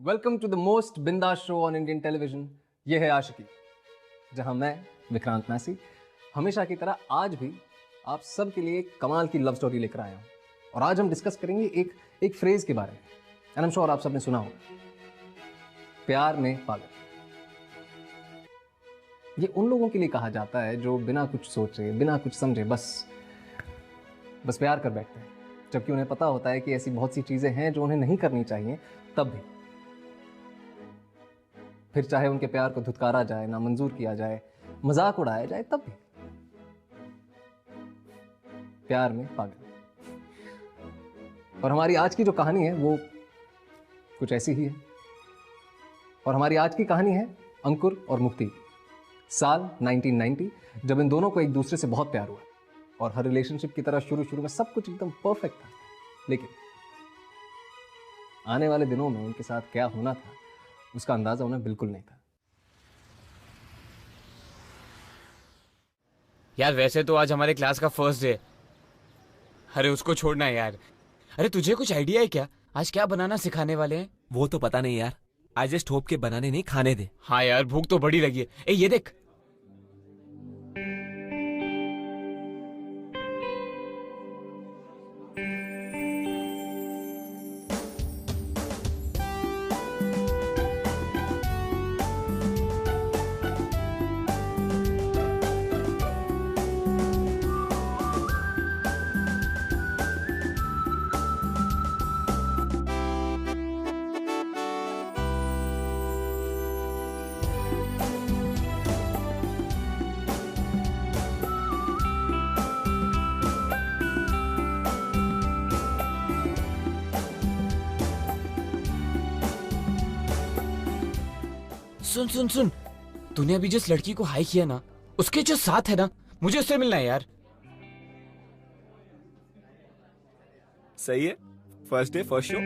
Welcome to the most बिंदास show on Indian television. ये है आशिकी, जहां मैं विक्रांत मैसी हमेशा की तरह आज भी आप सब के लिए एक कमाल की लव स्टोरी लेकर आया हूं। और आज हम डिस्कस करेंगे एक फ्रेज के बारे में। एंड आई एम श्योर आप सबने सुना होगा, प्यार में पागल। ये उन लोगों के लिए कहा जाता है जो बिना कुछ सोचे, बिना कुछ समझे बस प्यार कर बैठते हैं, जबकि उन्हें पता होता है कि ऐसी बहुत सी चीजें हैं जो उन्हें नहीं करनी चाहिए। तब भी फिर चाहे उनके प्यार को धुतकारा जाए, नामंजूर किया जाए, मजाक उड़ाया जाए, तब भी प्यार में पागल। और हमारी आज की जो कहानी है वो कुछ ऐसी ही है। और हमारी आज की कहानी है अंकुर और मुक्ति। साल 1990, जब इन दोनों को एक दूसरे से बहुत प्यार हुआ और हर रिलेशनशिप की तरह शुरू में सब कुछ एकदम परफेक्ट था। लेकिन आने वाले दिनों में उनके साथ क्या होना था उसका अंदाजा उन्हें बिल्कुल नहीं था। यार वैसे तो आज हमारे क्लास का फर्स्ट डे। अरे उसको छोड़ना है यार। अरे तुझे कुछ आइडिया है क्या, आज क्या बनाना सिखाने वाले हैं? वो तो पता नहीं यार, आज जस्ट होप के बनाने नहीं, खाने दे। हाँ यार भूख तो बड़ी लगी है। ए ये देख, सुन सुन सुन, तूने अभी जिस लड़की को हाई किया ना, उसके जो साथ है ना, मुझे उससे मिलना है यार। सही है, फर्स्ट डे फर्स्ट शो।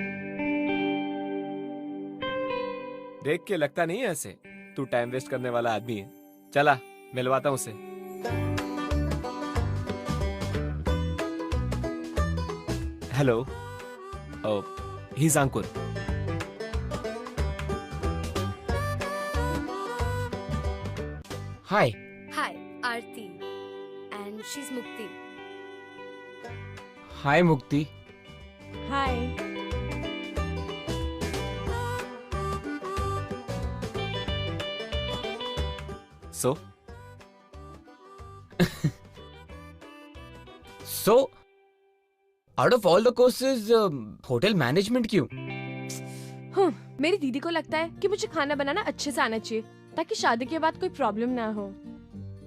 देख के लगता नहीं है ऐसे तू टाइम वेस्ट करने वाला आदमी है। चला मिलवाता हूं उसे। Hello, he is Ankur. Hi. Hi, Aarti. And she's Mukti. हाय मुक्ति। Hi. So out of all the courses hotel management क्यों? मेरी दीदी को लगता है कि मुझे खाना बनाना अच्छे से आना चाहिए ताकि शादी के बाद कोई प्रॉब्लम ना हो।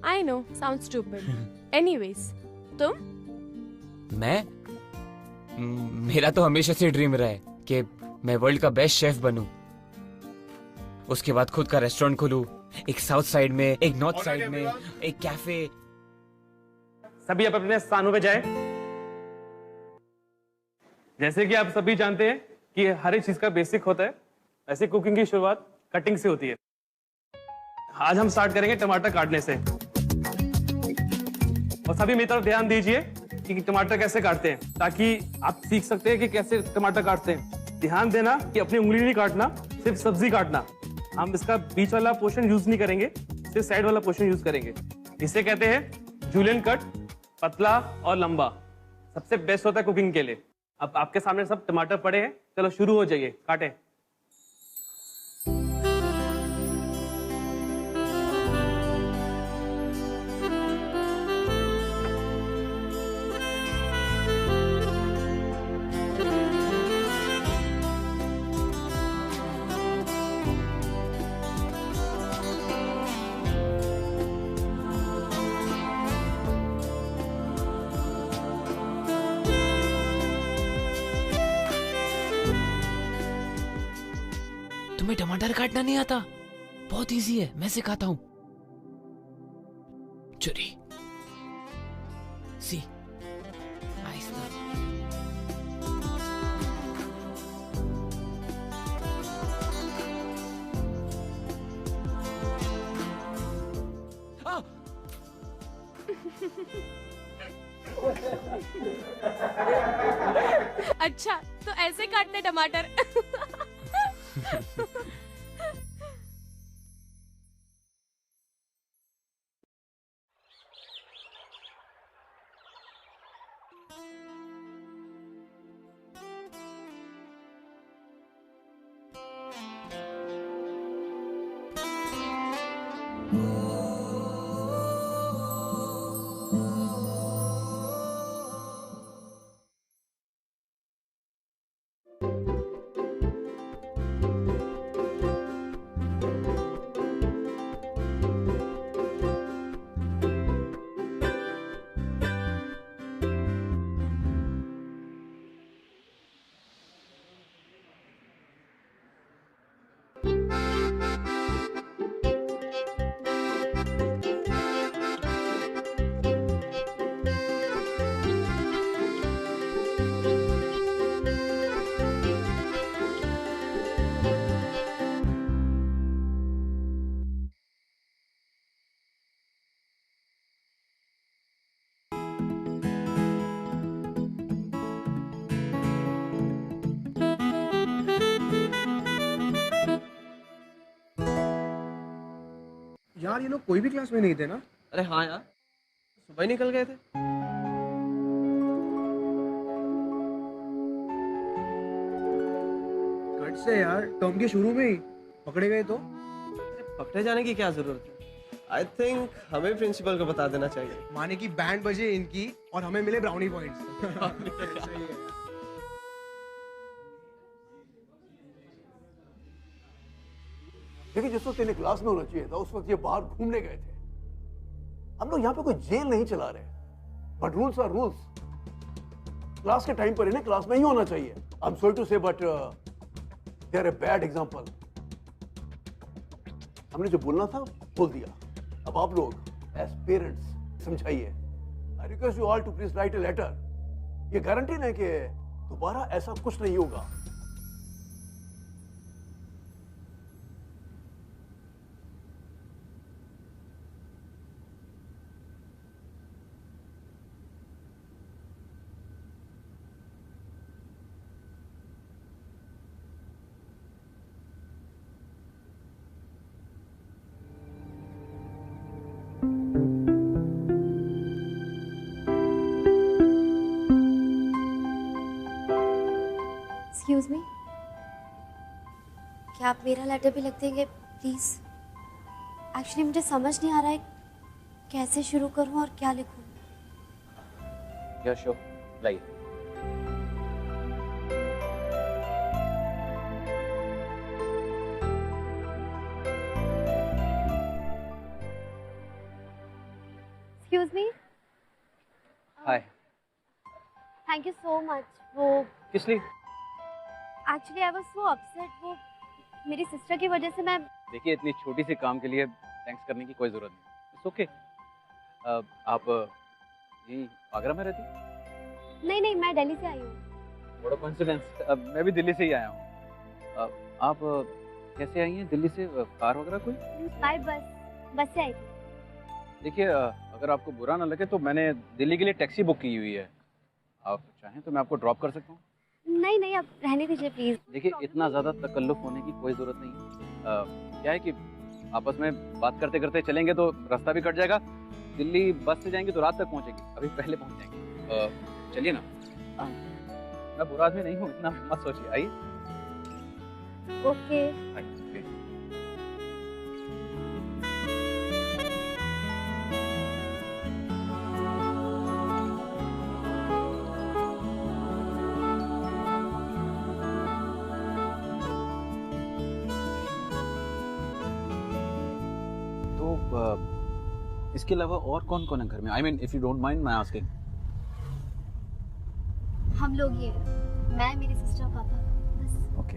I know, sounds stupid. Anyways, तुम? मेरा तो हमेशा से ड्रीम रहा है कि मैं वर्ल्ड का बेस्ट शेफ बनूं। उसके बाद खुद का रेस्टोरेंट खोलूं, एक साउथ साइड में, एक नॉर्थ साइड में, एक कैफे। सभी अब अपने स्थानों पे जाए। जैसे कि आप सभी जानते हैं कि हर एक चीज का बेसिक होता है, ऐसे कुकिंग की शुरुआत कटिंग से होती है। आज हम स्टार्ट करेंगे टमाटर काटने से। और सभी मेरी तरफ ध्यान दीजिए कि टमाटर कैसे काटते हैं, ताकि आप सीख सकते हैं कि कैसे टमाटर काटते हैं। ध्यान देना कि अपनी उंगली नहीं काटना, सिर्फ सब्जी काटना। हम इसका बीच वाला पोर्शन यूज नहीं करेंगे, सिर्फ साइड वाला पोर्शन यूज करेंगे। इसे कहते हैं जूलियन कट, पतला और लंबा। सबसे बेस्ट होता है कुकिंग के लिए। अब आपके सामने सब टमाटर पड़े हैं, चलो शुरू हो जाइए, काटें। तुम्हें टमाटर काटना नहीं आता? बहुत इजी है, मैं सिखाता हूं। चुरी सी नाइस ना। अच्छा तो ऐसे काटते टमाटर। यार ये लोग कोई भी क्लास में नहीं थे ना? अरे हाँ यार, सुबह ही निकल गए थे। कट से यार, टर्म के शुरू में ही पकड़े गए तो? पकड़े जाने की क्या जरूरत है? आई थिंक हमें प्रिंसिपल को बता देना चाहिए। माने की बैंड बजे इनकी और हमें मिले ब्राउनी पॉइंट्स। सही है। देखिए जिस वक्त इन्हें क्लास में होना चाहिए था उस वक्त ये बाहर घूमने गए थे। हम लोग यहाँ पे कोई जेल नहीं चला रहे, but rules are rules. Class के टाइम पर इन्हें क्लास में ही होना चाहिए। I am sorry to say but they are a bad example. हमने जो बोलना था बोल दिया। अब आप लोग एज पेरेंट्स समझाइए। I request you all to please write a letter. ये गारंटी नहीं कि दोबारा ऐसा कुछ नहीं होगा। एक्सक्यूज मी, क्या आप मेरा लेटर भी लिख देंगे प्लीज? एक्चुअली मुझे समझ नहीं आ रहा है कैसे शुरू करूं और क्या लिखूं। या श्योर, लाइए। Excuse me, hi. Thank you so much. वो किस लिए? Actually I was so upset. वो मेरी सिस्टर की वजह से मैं। देखिए इतनी छोटी सी काम के लिए थैंक्स करने की कोई जरूरत नहीं। It's okay. आप यही आगरा में रहती? नहीं नहीं, मैं दिल्ली से आई हूँ। बड़ा कोइंसिडेंस। मैं भी दिल्ली से ही आया हूँ। आप कैसे आई हैं दिल्ली से? कार वगैरह कोई? बाय बस से आई थी। देखिए अगर आपको बुरा ना लगे तो मैंने दिल्ली के लिए टैक्सी बुक की हुई है। आप चाहें तो मैं आपको ड्रॉप कर सकता हूँ। नहीं नहीं, आप रहने दीजिए प्लीज। देखिए इतना ज़्यादा तकल्लुफ होने की कोई ज़रूरत नहीं है। क्या है कि आपस में बात करते करते चलेंगे तो रास्ता भी कट जाएगा। दिल्ली बस से जाएंगे तो रात तक पहुँचेंगे, अभी पहले पहुँच जाएंगे। चलिए ना। मैं बुरा आदमी नहीं हूँ, इतना मत सोचिए। आइए। ओके। इसके अलावा और कौन कौन है घर में? I mean if you don't mind my asking. हम लोग ये, मैं, मेरी सिस्टर, पापा, बस। Okay.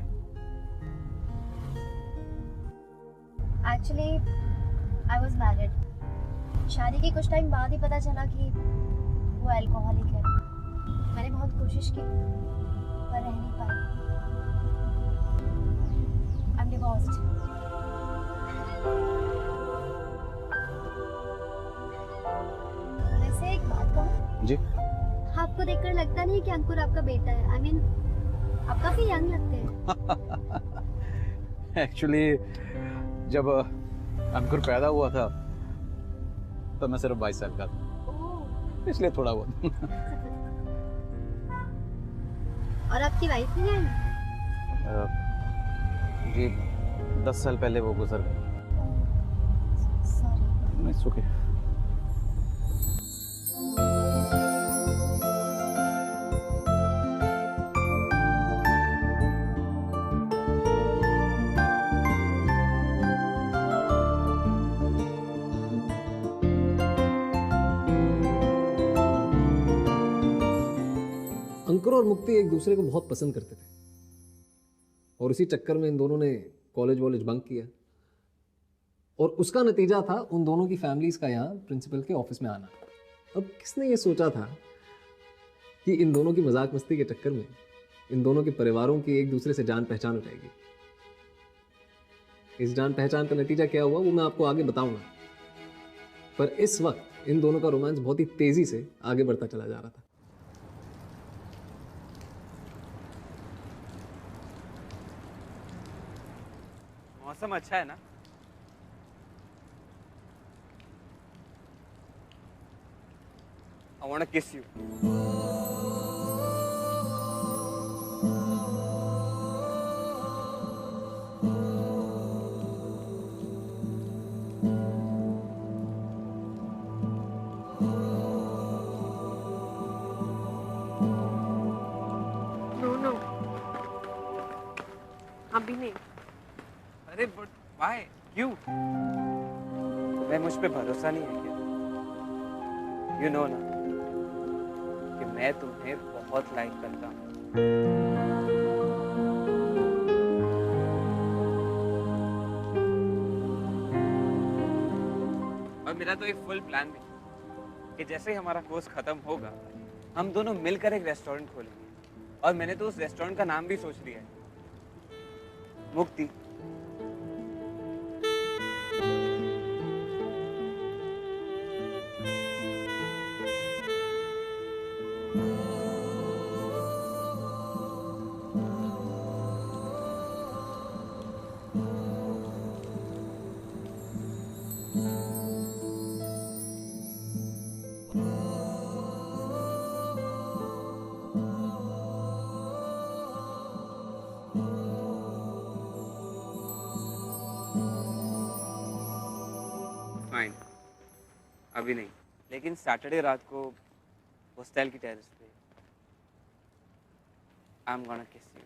Actually I was married. शादी के कुछ टाइम बाद ही पता चला कि वो अल्कोहलिक है। मैंने बहुत कोशिश की पर रह नहीं पाई। I am divorced. वैसे एक बात कहूं जी? आपको देखकर लगता नहीं कि अंकुर आपका बेटा है। आई मीन आप काफी यंग लगते हैं। एक्चुअली जब अंकुर पैदा हुआ था तो मैं सिर्फ 22 साल का था, इसलिए थोड़ा बहुत। और आपकी वाइफ नहीं आई? जी 10 साल पहले वो गुजर गए। सॉरी। It's okay. अंकुर और मुक्ति एक दूसरे को बहुत पसंद करते थे और इसी चक्कर में इन दोनों ने कॉलेज वॉलेज बंक किया और उसका नतीजा था उन दोनों की फैमिलीज का यहाँ प्रिंसिपल के ऑफिस में आना। अब किसने ये सोचा था कि इन दोनों की मजाक मस्ती के चक्कर में इन दोनों के परिवारों की एक दूसरे से जान पहचान हो जाएगी। इस जान पहचान का नतीजा क्या हुआ वो मैं आपको आगे बताऊंगा, पर इस वक्त इन दोनों का रोमांस बहुत ही तेजी से आगे बढ़ता चला जा रहा था। मौसम अच्छा है ना? I wanna kiss you. No. अभी नहीं। अरे बट व्हाई? क्यों? तुम्हें मुझ पे भरोसा नहीं है क्या? You know ना कि मैं तुम्हें बहुत लाइक करता हूँ। और मेरा तो एक फुल प्लान भी है कि जैसे ही हमारा कोर्स खत्म होगा हम दोनों मिलकर एक रेस्टोरेंट खोलेंगे और मैंने तो उस रेस्टोरेंट का नाम भी सोच लिया है, मुक्ति। फाइन, अभी नहीं, लेकिन सैटरडे रात को हॉस्टल की टेरेस पे आई एम गोना किस you.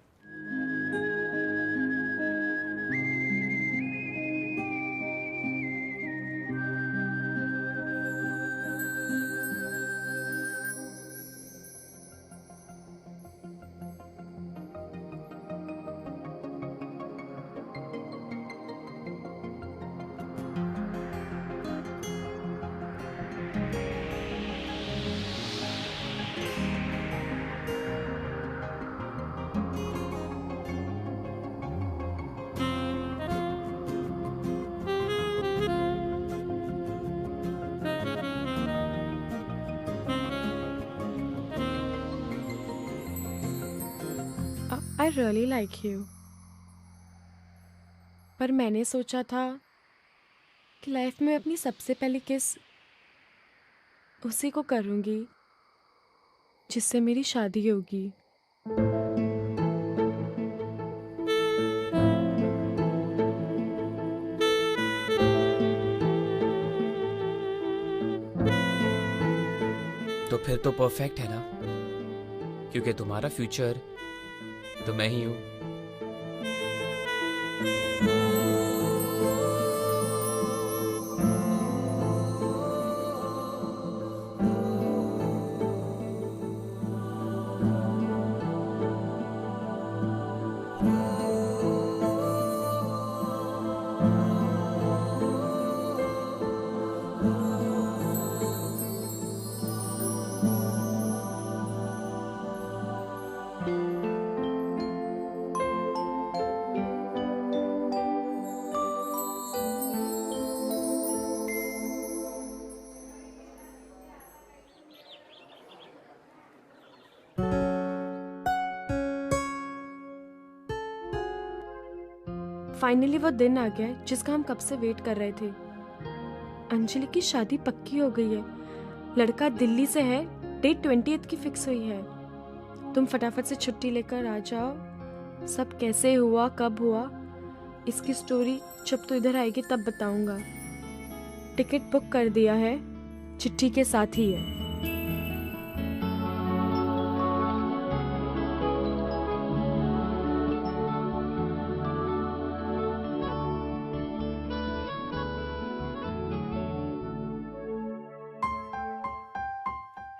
I really like you. पर मैंने सोचा था कि लाइफ में अपनी सबसे पहली किस उसी को करूँगी जिससे मेरी शादी होगी। तो फिर तो परफेक्ट है ना, क्योंकि तुम्हारा फ्यूचर तो मैं ही हूँ। फाइनली वो दिन आ गया है जिसका हम कब से वेट कर रहे थे। अंजलि की शादी पक्की हो गई है। लड़का दिल्ली से है, डेट 20th की फिक्स हुई है। तुम फटाफट से छुट्टी लेकर आ जाओ। सब कैसे हुआ, कब हुआ, इसकी स्टोरी जब तू इधर आएगी तब बताऊंगा। टिकट बुक कर दिया है, चिट्ठी के साथ ही है।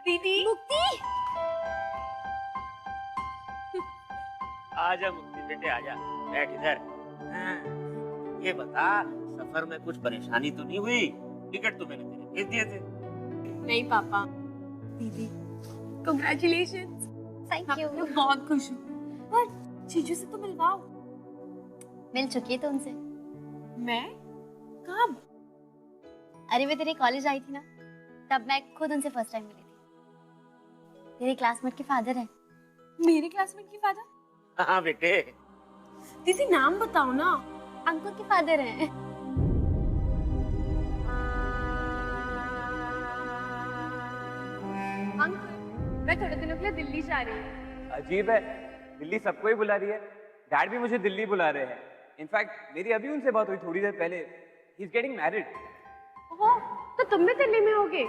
दीदी मुक्ति, आजा मुक्ति बेटे आजा, बैठ इधर। हाँ, ये बता सफर में कुछ परेशानी तो नहीं हुई? टिकट तो मैंने तेरे भेज दिए थे। नहीं पापा। दीदी कांग्रेचुलेशंस। Thank you. मैं बहुत खुश हूँ। और जीजू से तो मिलवाओ। मिल चुकी है तो उनसे। मैं? कब? अरे मैं तेरे कॉलेज आई थी ना, तब मैं खुद उनसे फर्स्ट टाइम मिली थी। तेरे क्लासमेट के फादर है। मेरे क्लासमेट के फादर? हाँ बेटे। दीदी नाम बताओ ना। अंकुर के फादर हैं। अंकुर, मैं थोड़े दिनों के लिए दिल्ली जा रही हूँ। अजीब है, दिल्ली सबको ही बुला रही है। डैड भी मुझे दिल्ली बुला रहे हैं। इनफैक्ट मेरी अभी उनसे बात हुई थोड़ी देर पहले। He is getting married. Oh, तो तुम भी दिल्ली में होगे?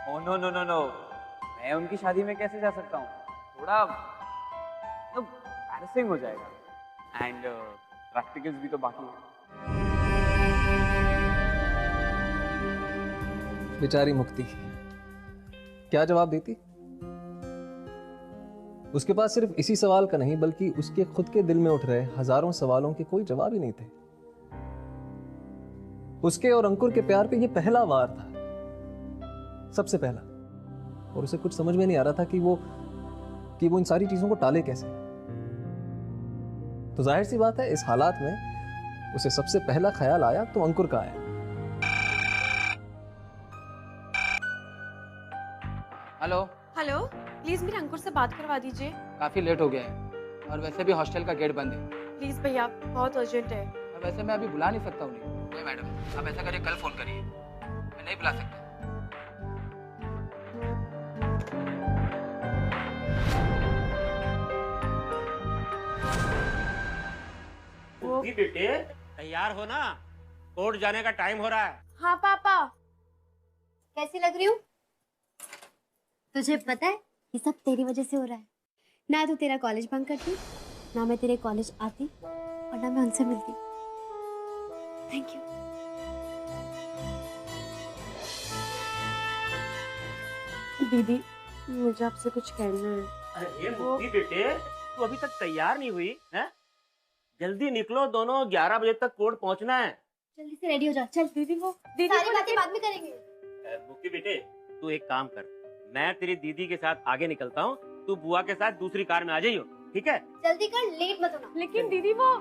Oh no no no no, मैं उनकी शादी में कैसे जा सकता हूँ? थोड़ा एम्बैरेसिंग हो जाएगा। एंड प्रैक्टिकल्स भी तो बाकी हैं। बेचारी मुक्ति क्या जवाब देती? उसके पास सिर्फ इसी सवाल का नहीं बल्कि उसके खुद के दिल में उठ रहे हजारों सवालों के कोई जवाब ही नहीं थे। उसके और अंकुर के प्यार पे ये पहला वार था, सबसे पहला। और उसे कुछ समझ में नहीं आ रहा था कि वो इन सारी चीजों को टाले कैसे। तो जाहिर सी बात है इस हालात में उसे सबसे पहला ख्याल आया तो अंकुर का आया। हेलो हेलो, प्लीज मेरे अंकुर से बात करवा दीजिए। काफी लेट हो गया है और वैसे भी हॉस्टल का गेट बंद है। प्लीज भैया, बहुत अर्जेंट है। और वैसे मैं अभी बुला नहीं सकता उन्हें। नहीं मैडम, आप ऐसा करिए कल फोन करिए, मैं नहीं बुला सकता। बेटे तैयार हो ना, कोर्ट जाने का टाइम हो रहा है। हाँ पापा। कैसी लग रही हूँ? तुझे पता है ये सब तेरी वजह से हो रहा है। ना तू तेरा कॉलेज बंक करती, ना मैं तेरे कॉलेज आती, और ना मैं उनसे मिलती। Thank you. दीदी, मुझे आपसे कुछ कहना है। अरे मुक्ति बेटे, तू अभी तक तैयार नहीं हुई है? जल्दी निकलो, दोनों 11 बजे तक कोर्ट पहुंचना है। जल्दी से रेडी हो जा। चल दीदी वो सारी बातें बाद में करेंगे। मुक्ति बेटे, तू एक काम कर, मैं तेरी दीदी के साथ आगे निकलता हूँ, तू बुआ के साथ दूसरी कार में आ जाइयो, ठीक है? जल्दी कर, लेट मत होना। लेकिन दीदी वो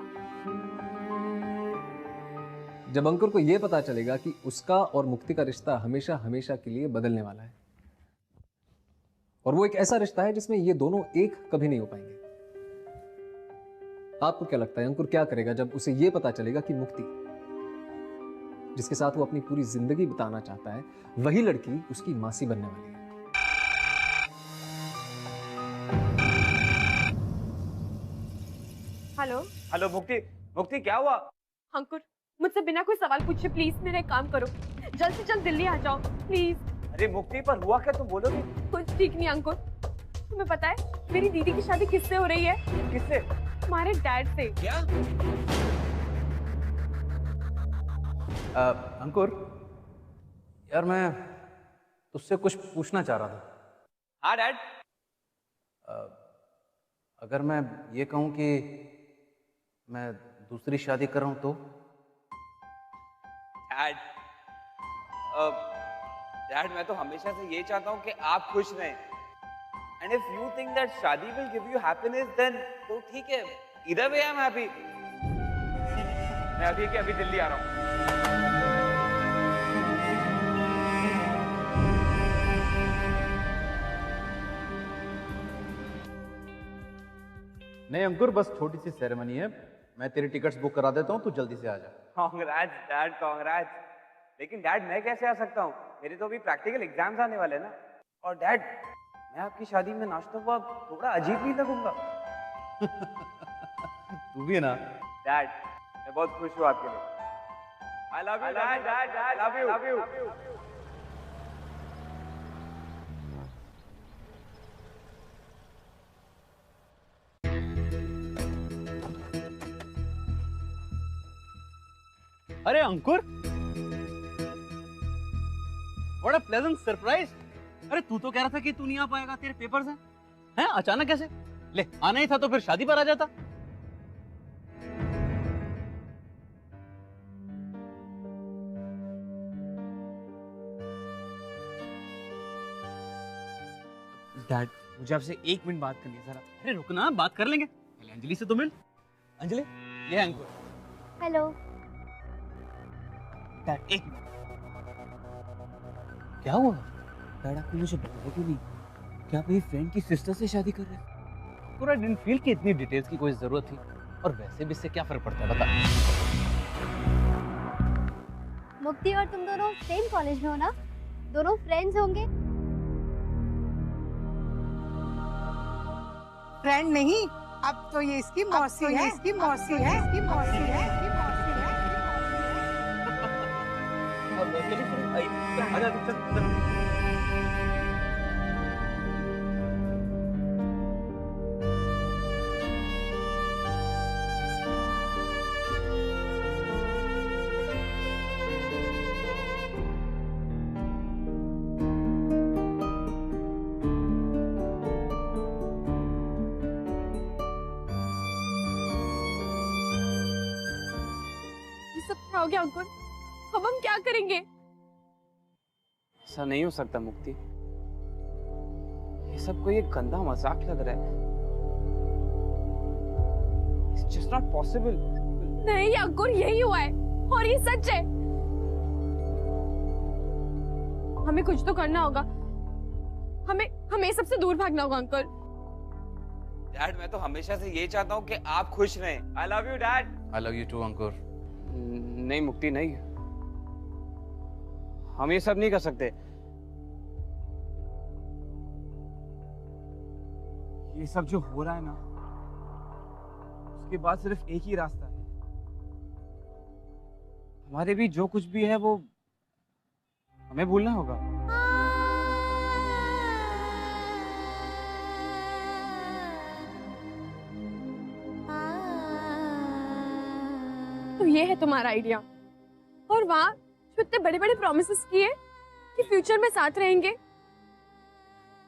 जब अंकुर को यह पता चलेगा कि उसका और मुक्ति का रिश्ता हमेशा हमेशा के लिए बदलने वाला है, और वो एक ऐसा रिश्ता है जिसमें ये दोनों एक कभी नहीं हो पाएंगे, आपको क्या लगता है अंकुर क्या करेगा जब उसे यह पता चलेगा कि मुक्ति, जिसके साथ वो अपनी पूरी जिंदगी बिताना चाहता है, वही लड़की उसकी मासी बनने वाली है? हेलो हेलो मुक्ति, मुक्ति क्या हुआ? अंकुर, मुझसे बिना कोई सवाल पूछे प्लीज मेरा एक काम करो, जल्द से जल्द दिल्ली आ जाओ प्लीज। अरे मुक्ति, पर हुआ क्या, तुम बोलोगी? कुछ ठीक नहीं अंकुर। तुम्हें पता है मेरी दीदी की शादी किससे हो रही है? किससे? तुम्हारे डैड से। क्या? अंकुर यार, मैं तुझसे कुछ पूछना चाह रहा था। हाँ डैड। अगर मैं ये कहूं कि मैं दूसरी शादी कर रहा हूं तो? डैड, डैड मैं तो हमेशा से ये चाहता हूँ कि आप खुश रहें। And if you think that shaadi will give you happiness, then तो ठीक है, either way I am happy. मैं अभी के अभी दिल्ली आ रहा हूँ। नहीं अंकुर, बस छोटी सी सेरेमनी है, मैं तेरी टिकट्स बुक करा देता हूँ, तू जल्दी से आ जा। Congrats dad, congrats. लेकिन डैड मैं कैसे आ सकता हूँ? मेरे तो अभी प्रैक्टिकल एग्जाम्स आने वाले हैं ना। और डैड मैं आपकी शादी में नाचता हुआ थोड़ा अजीब नहीं लगूंगा? तू भी है ना। डैड मैं बहुत खुश हूँ आपके लिए। I love you, Dad. I love you. अरे अंकुर, व्हाट अ प्लेजेंट सरप्राइज। अरे तू तो कह रहा था कि तू नहीं आ पाएगा, तेरे पेपर्स हैं। हैं अचानक कैसे? ले आना ही था तो फिर शादी पर आ जाता। डैड मुझे आपसे 1 मिनट बात करनी है जरा। अरे रुकना, बात कर लेंगे। पहले अंजलि से तो मिल। अंजलि, ये है अंकुर। हेलो। Dad 1 minute. क्या हुआ? डैड आपने मुझे बताया क्यों नहीं? क्या आप मेरी फ्रेंड की सिस्टर से शादी कर रहे हैं? पूरा डिडंट फील कि इतनी डिटेल्स की कोई जरूरत थी। और वैसे भी इससे क्या फर्क पड़ता है बता। मुक्ति और तुम दोनों सेम कॉलेज में हो ना? दोनों फ्रेंड्स होंगे? फ्रेंड नहीं, अब तो ये इसकी मौसी है, इसकी मौसी है, इसकी मौसी है, इसकी मौसी है। हो गया अंकुर, अब हम क्या करेंगे? ऐसा नहीं हो सकता मुक्ति, ये सब कोई एक गंदा मजाक लग रहा है। It's just not possible. नहीं अंकुर, यही हुआ है और ये सच है। हमें कुछ तो करना होगा। हमें सबसे दूर भागना होगा अंकल। डैड मैं तो हमेशा से ये चाहता हूँ कि आप खुश रहें। I love you dad. I love you too अंकुर। नहीं मुक्ति नहीं, हम ये सब नहीं कर सकते। ये सब जो हो रहा है ना, उसके बाद सिर्फ एक ही रास्ता है। हमारे भी जो कुछ भी है वो हमें भूलना होगा। तो ये है तुम्हारा आइडिया, और वहाँ जो इतने बड़े बड़े प्रॉमिसेस किए कि फ्यूचर में साथ रहेंगे।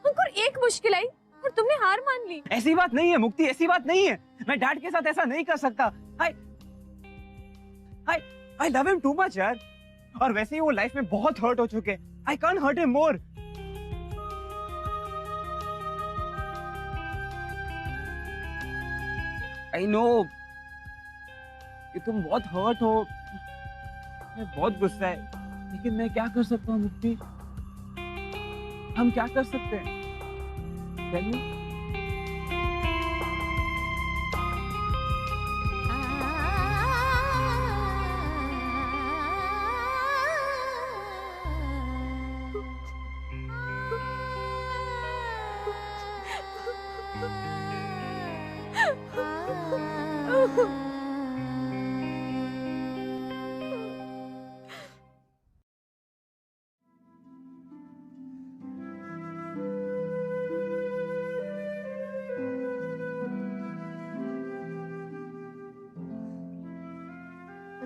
अंकुर एक मुश्किल आई और तुमने हार मान ली। ऐसी बात नहीं है मुक्ति, ऐसी बात नहीं है। मैं डैड के साथ ऐसा नहीं कर सकता। I love him too much यार। और वैसे ही वो लाइफ में बहुत हर्ट हो चुके हैं। I can't hurt him more। I know कि तुम बहुत हर्ट हो, मैं बहुत गुस्सा है, लेकिन मैं क्या कर सकता हूँ मुक्ति? हम क्या कर सकते हैं? Tell me?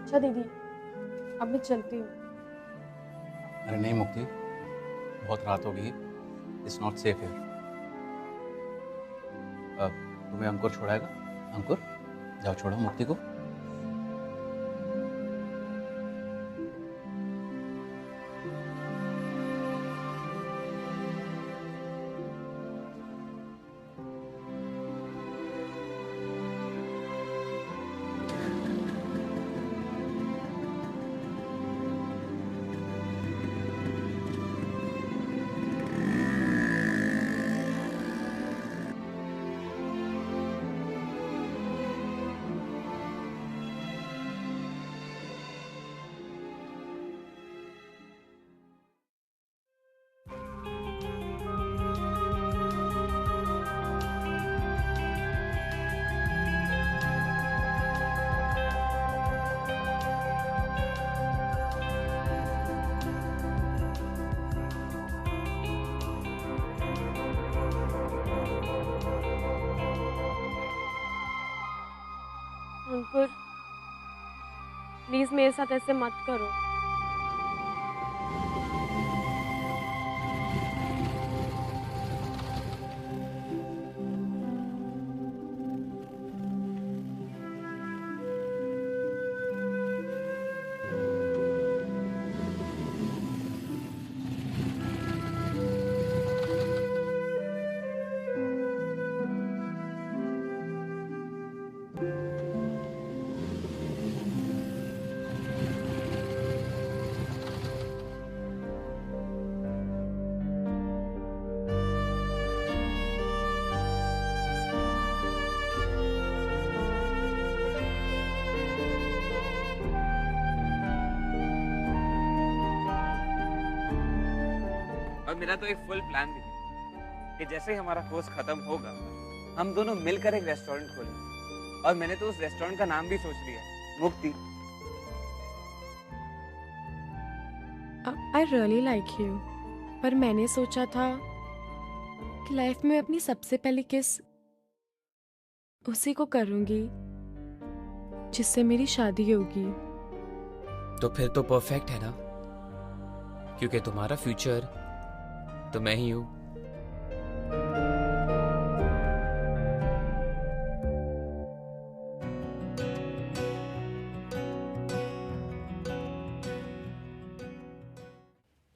अच्छा दीदी, अब मैं चलती हूँ। अरे नहीं मुक्ति, बहुत रात हो गई, इट्स नॉट सेफ हियर। तुम्हें अंकुर छोड़ाएगा? अंकुर जाओ छोड़ो मुक्ति को। अंकुर, प्लीज मेरे साथ ऐसे मत करो। और मेरा तो एक फुल प्लान भी है कि जैसे ही हमारा कोर्स खत्म होगा हम दोनों मिलकर एक रेस्टोरेंट खोलेंगे। और मैंने तो उस रेस्टोरेंट का नाम भी सोच लिया है, मुक्ति। आई रियली लाइक यू, पर मैंने सोचा था कि लाइफ में अपनी सबसे पहली किस उसी को करूंगी जिससे मेरी शादी होगी। तो फिर तो परफेक्ट है ना, क्योंकि तुम्हारा फ्यूचर तो मैं ही हूं।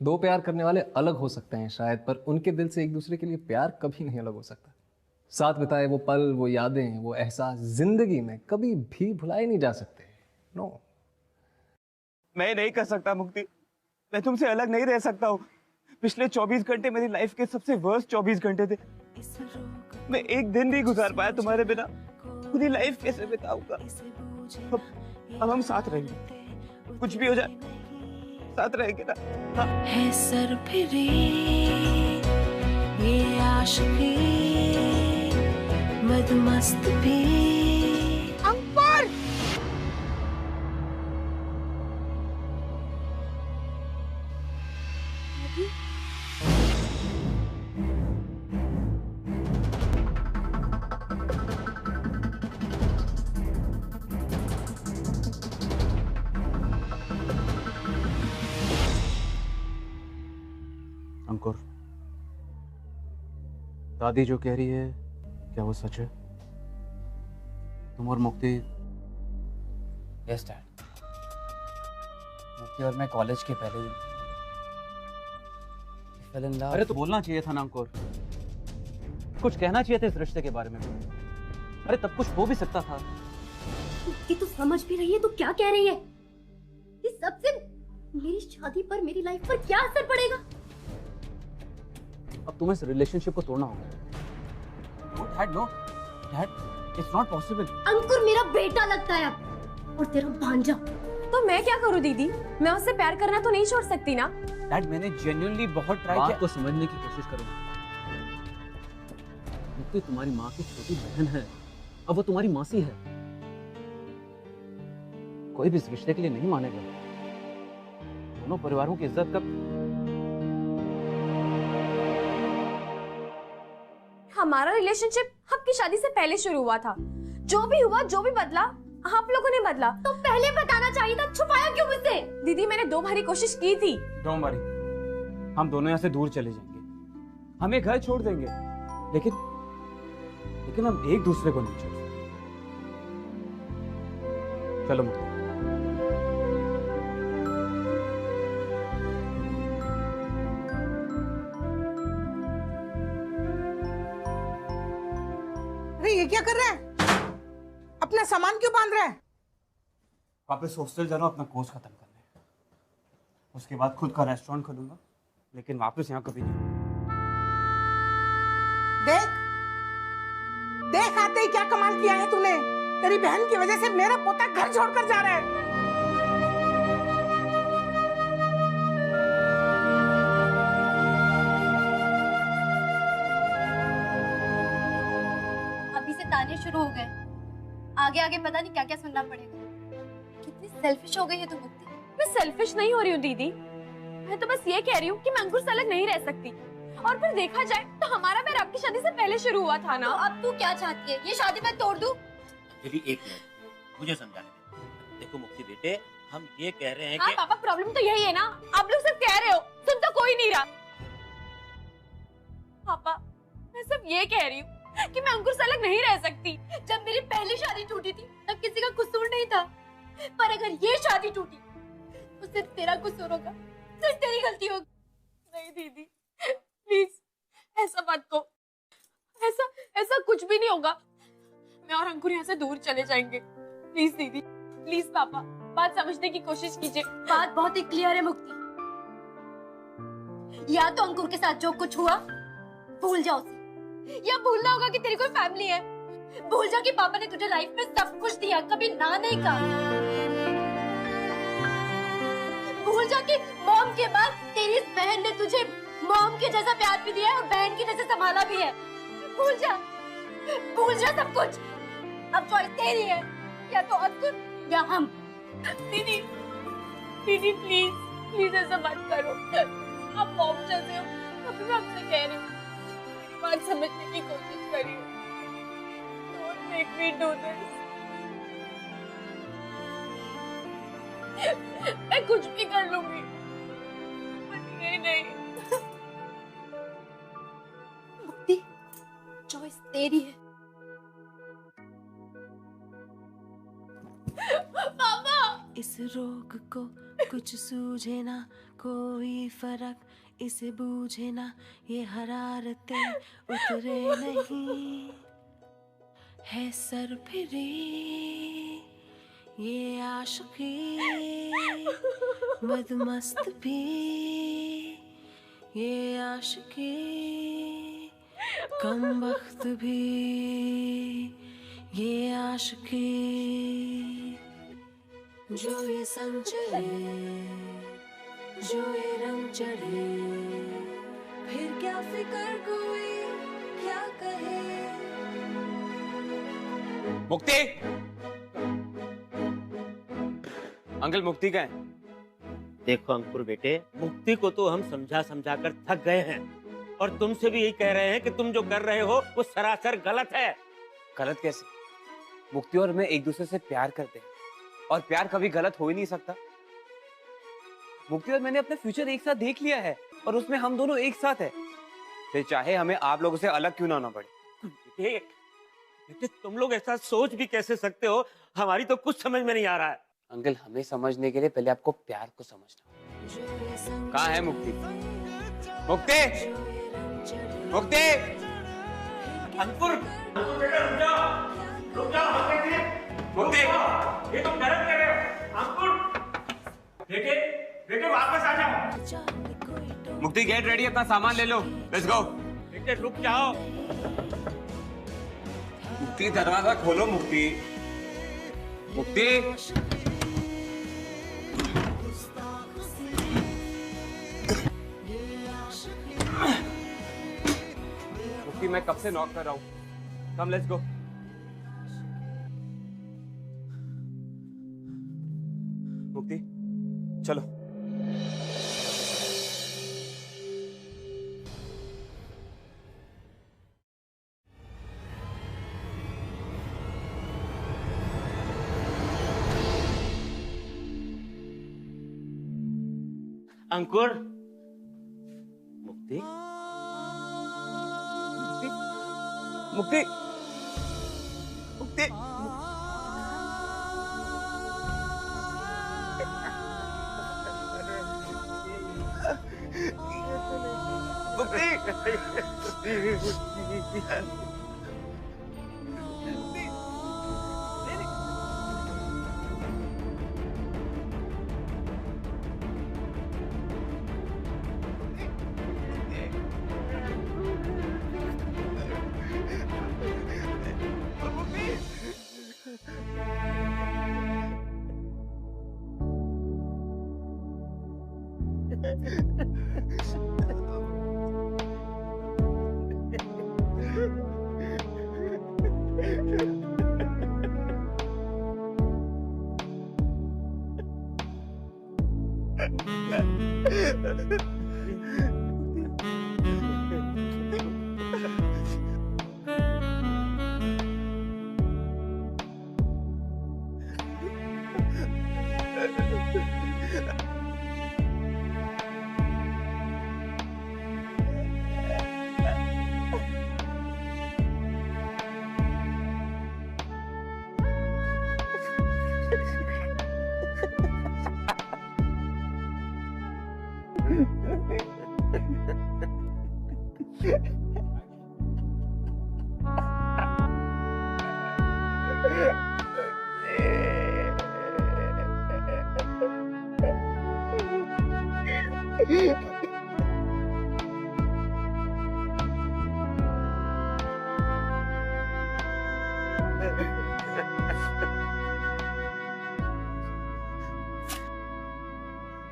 दो प्यार करने वाले अलग हो सकते हैं शायद, पर उनके दिल से एक दूसरे के लिए प्यार कभी नहीं अलग हो सकता। साथ बिताए वो पल, वो यादें, वो एहसास जिंदगी में कभी भी भुलाए नहीं जा सकते। नो, मैं नहीं कर सकता मुक्ति, मैं तुमसे अलग नहीं रह सकता हूँ। पिछले 24 घंटे मेरी लाइफ के सबसे वर्स्ट 24 घंटे थे। मैं एक दिन भी गुजार पाया तुम्हारे बिना। पूरी लाइफ कैसे बिताऊंगा? अब हम साथ रहेंगे, कुछ भी हो जाए साथ रहेंगे ना। हाँ। है सर फिरे ये आशिकी मदमस्त भी। अंकुर! अंकुर, दादी जो कह रही है क्या वो सच है? तुम और मुक्ति? यस डैड, मुक्ति और मैं कॉलेज के पहले दिन fell in love। अरे तो बोलना चाहिए था ना अंकुर, कुछ कहना चाहिए था इस रिश्ते के बारे में। अरे तब कुछ हो भी सकता था। ये तो समझ भी रही है तो क्या कह रही है? इस सबसे मेरी शादी पर, मेरी लाइफ पर क्या असर पड़ेगा? अब तुम्हें इस रिलेशनशिप को तोड़ना होगा। No dad, it's not possible. Ankur मेरा बेटा लगता है अब, और तेरा भांजा। तो मैं क्या करूं दीदी? मैं उससे प्यार करना तो नहीं छोड़ सकती ना। डैड, मैंने जेन्युइनली बहुत ट्राई किया। बात को समझने की कोशिश करो। मुक्ति तुम्हारी माँ की छोटी बहन है, अब वो तुम्हारी मासी है। कोई भी इस रिश्ते के लिए नहीं मानेगा। दोनों परिवारों की इज्जत का। हमारा रिलेशनशिप आपकी शादी से पहले शुरू हुआ था। जो भी हुआ, जो भी बदला, आप लोगों ने बदला। तो पहले बताना चाहिए था, छुपाया क्यों मुझसे? दीदी मैंने 2 बारी कोशिश की थी। डोंट वरी, हम दोनों यहाँ से दूर चले जाएंगे, हम ये घर छोड़ देंगे, लेकिन हम एक दूसरे को नहीं छोड़ सकते। चलो मुक्ति। अरे ये क्या कर रहा है? अपना सामान क्यों बांध रहा है? वापस हॉस्टल जा रहा हूँ अपना कोर्स खत्म करने, उसके बाद खुद का रेस्टोरेंट खोलूंगा, लेकिन वापस यहाँ कभी नहीं। देख देख आते ही क्या कमाल किया है तूने। तेरी बहन की वजह से मेरा पोता घर छोड़कर जा रहा है। ताने शुरू हो गए, आगे आगे पता नहीं क्या क्या सुनना पड़ेगा। कितनी सेल्फिश हो गई है तू मुक्ति। मैं सेल्फिश नहीं हो रही हूँ दीदी, मैं तो बस ये कह रही हूँ कि मैं अंकुर से अलग नहीं रह सकती। और फिर देखा जाए तो हमारा प्यार आपकी शादी से पहले शुरू हुआ था ना। तो अब तू क्या चाहती है? ये शादी मैं तोड़ दूं? दीदी एक मिनट, मुझे समझाने दे। देखो मुक्ति बेटे, हम ये कह रहे हैं हाँ कि पापा, प्रॉब्लम तो यही है ना, आप लोग सब कह रहे हो, सुन तो कोई नहीं रहा। पापा मैं सिर्फ ये कह रही हूँ कि मैं अंकुर से अलग नहीं रह सकती। जब मेरी पहली शादी टूटी थी तब किसी का कसूर नहीं था, पर अगर ये शादी टूटी तो सिर्फ तेरा कसूर होगा, सिर्फ तेरी गलती होगी। नहीं दीदी प्लीज ऐसा मत कहो, ऐसा कुछ भी नहीं होगा। मैं और अंकुर यहाँ से दूर चले जाएंगे। प्लीज दीदी, प्लीज पापा, बात समझने की कोशिश कीजिए। बात बहुत ही क्लियर है मुक्ति, या तो अंकुर के साथ जो कुछ हुआ भूल जाओ उसे, या भूलना होगा कि तेरी कोई फैमिली है। भूल जा कि पापा ने तुझे लाइफ में सब कुछ दिया, कभी ना नहीं कहा। भूल जा कि मॉम के बाद तेरी इस बहन ने तुझे मॉम के जैसा प्यार भी दिया है और बहन की जैसे संभाला भी है। भूल जा सब कुछ। अब चॉइस तेरी है, या तो अंकुर या हम। दीदी प्लीज ऐसा मत करो। आप मॉम जैसे हो, अभी मैं आपसे कह रही हूँ, मेरी बात समझने की कोशिश करिए। Don't make me do this। मैं कुछ भी कर लूंगी, पर ये नहीं। मुक्ति, चॉइस तेरी है। पापा! इस रोग को कुछ सूझे ना, कोई फर्क इसे बूझे ना, ये हरारतें उतरे नहीं, है सर फिरी ये आशिकी, मदमस्त भी ये आशिकी, कम वक्त भी ये आशिकी, जो ये संग चले, जो ये रंग चढ़े, फिर क्या फिकर कोई क्या कहे। मुक्ति! अंकल मुक्ति का है? देखो अंकुर बेटे, मुक्ति को तो हम समझा समझा कर थक गए हैं, और तुमसे भी यही कह रहे हैं कि तुम जो कर रहे हो वो सरासर गलत है। गलत कैसे? मुक्ति और मैं एक दूसरे से प्यार करते हैं, और प्यार कभी गलत हो ही नहीं सकता। मुक्ति और मैंने अपना फ्यूचर एक साथ देख लिया है, और उसमें हम दोनों एक साथ है, फिर चाहे हमें आप लोगों से अलग क्यों ना होना पड़े। बेटे तुम लोग ऐसा सोच भी कैसे सकते हो, हमारी तो कुछ समझ में नहीं आ रहा है। अंकल, हमें समझने के लिए पहले आपको प्यार को समझना। कहाँ है मुक्ति? मुक्ति! मुक्ति! अंकुर बेटा रुक जाओ मुक्ति! ये तुम गलत कर रहे हो। अंकुर बेटे वापस आ जाओ। मुक्ति गेट रेडी, अपना सामान ले लो, लेट्स गो। बेटे रुक जाओ। मुक्ति दरवाजा खोलो। मुक्ति! मुक्ति! मुक्ति, मैं कब से नॉक कर रहा हूँ। Come let's go. मुक्ति चलो। अंकुर, मुक्ति, मुक्ति, मुक्ति,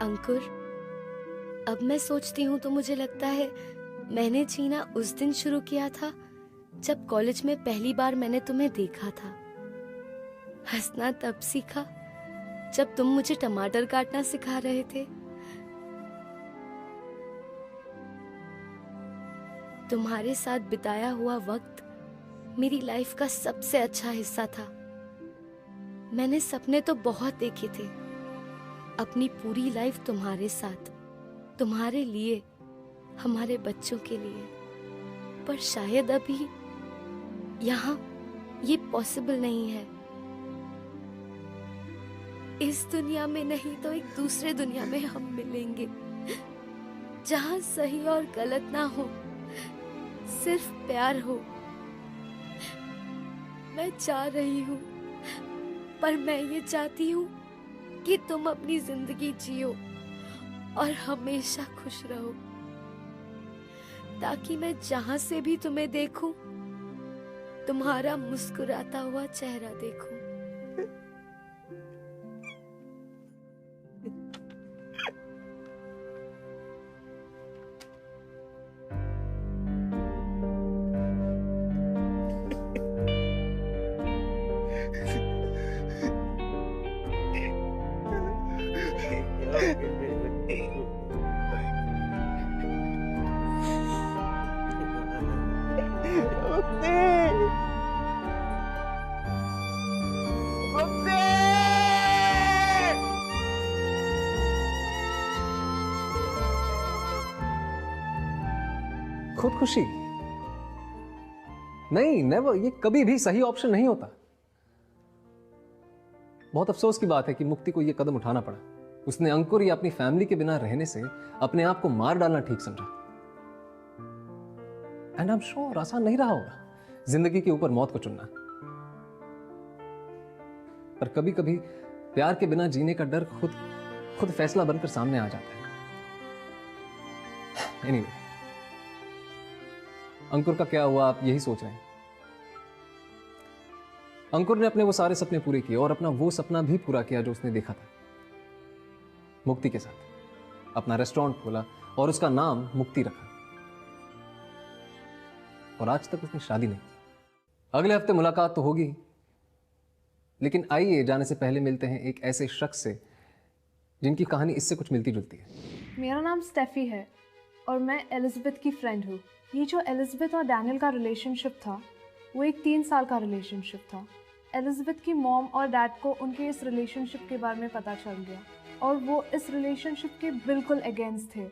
अंकुर, अब मैं सोचती हूँ तो मुझे लगता है मैंने जीना उस दिन शुरू किया था जब कॉलेज में पहली बार मैंने तुम्हें देखा था। हंसना तब सीखा जब तुम मुझे टमाटर काटना सिखा रहे थे। तुम्हारे साथ बिताया हुआ वक्त मेरी लाइफ का सबसे अच्छा हिस्सा था। मैंने सपने तो बहुत देखे थे, अपनी पूरी लाइफ तुम्हारे साथ, तुम्हारे लिए, हमारे बच्चों के लिए, पर शायद अभी यहाँ ये पॉसिबल नहीं है। इस दुनिया में नहीं तो एक दूसरे दुनिया में हम मिलेंगे, जहाँ सही और गलत ना हो, सिर्फ प्यार हो। मैं चाह रही हूँ, पर मैं ये चाहती हूँ कि तुम अपनी जिंदगी जियो और हमेशा खुश रहो, ताकि मैं जहां से भी तुम्हें देखूं, तुम्हारा मुस्कुराता हुआ चेहरा देखूं। खुदकुशी नहीं, नेवर, ये कभी भी सही ऑप्शन नहीं होता। बहुत अफसोस की बात है कि मुक्ति को यह कदम उठाना पड़ा। उसने अंकुर या अपनी फैमिली के बिना रहने से अपने आप को मार डालना ठीक समझा। एंड आई एम श्योर आसान नहीं रहा होगा जिंदगी के ऊपर मौत को चुनना, पर कभी कभी प्यार के बिना जीने का डर खुद फैसला बनकर सामने आ जाता है। एनीवे, अंकुर का क्या हुआ, आप यही सोच रहे हैं। अंकुर ने अपने वो सारे सपने पूरे किए और अपना वो सपना भी पूरा किया जो उसने देखा था, मुक्ति के साथ। अपना रेस्टोरेंट खोला और उसका नाम मुक्ति रखा, और आज तक उसने शादी नहीं की। अगले हफ्ते मुलाकात तो होगी, लेकिन आइए जाने से पहले मिलते हैं एक ऐसे शख्स से जिनकी कहानी इससे कुछ मिलती जुलती है। मेरा नाम स्टेफी है और मैं एलिजाबेथ की फ्रेंड हूँ। ये जो एलिजाबेथ और डैनियल का रिलेशनशिप था, वो एक 3 साल का रिलेशनशिप था। एलिजाबेथ की मॉम और डैड को उनके इस रिलेशनशिप के बारे में पता चल गया और वो इस रिलेशनशिप के बिल्कुल अगेंस्ट थे।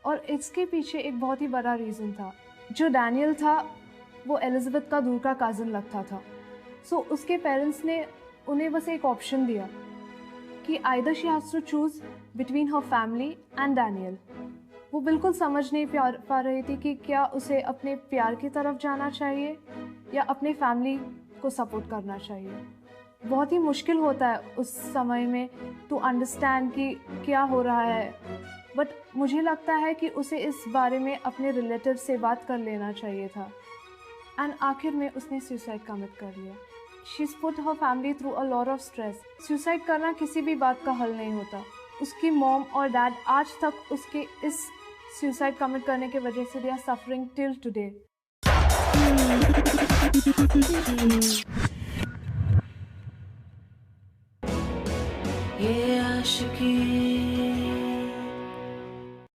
और इसके पीछे एक बहुत ही बड़ा रीज़न था। जो डैनियल था वो एलिजाबेथ का दूर का कज़न लगता था। सो उसके पेरेंट्स ने उन्हें बस एक ऑप्शन दिया कि either she has to choose between her family and Daniel. वो बिल्कुल समझ नहीं पा रही थी कि क्या उसे अपने प्यार की तरफ जाना चाहिए या अपने फैमिली को सपोर्ट करना चाहिए। बहुत ही मुश्किल होता है उस समय में टू अंडरस्टैंड कि क्या हो रहा है, बट मुझे लगता है कि उसे इस बारे में अपने रिलेटिव से बात कर लेना चाहिए था। एंड आखिर में उसने सुसाइड कमिट कर लिया। She's put her family through a lot of stress. Suicide करना किसी भी बात का हल नहीं होता। उसकी मॉम और डैड आज तक उसके इस सुसाइड कमिट करने की वजह से they are suffering till today. ये आशिकी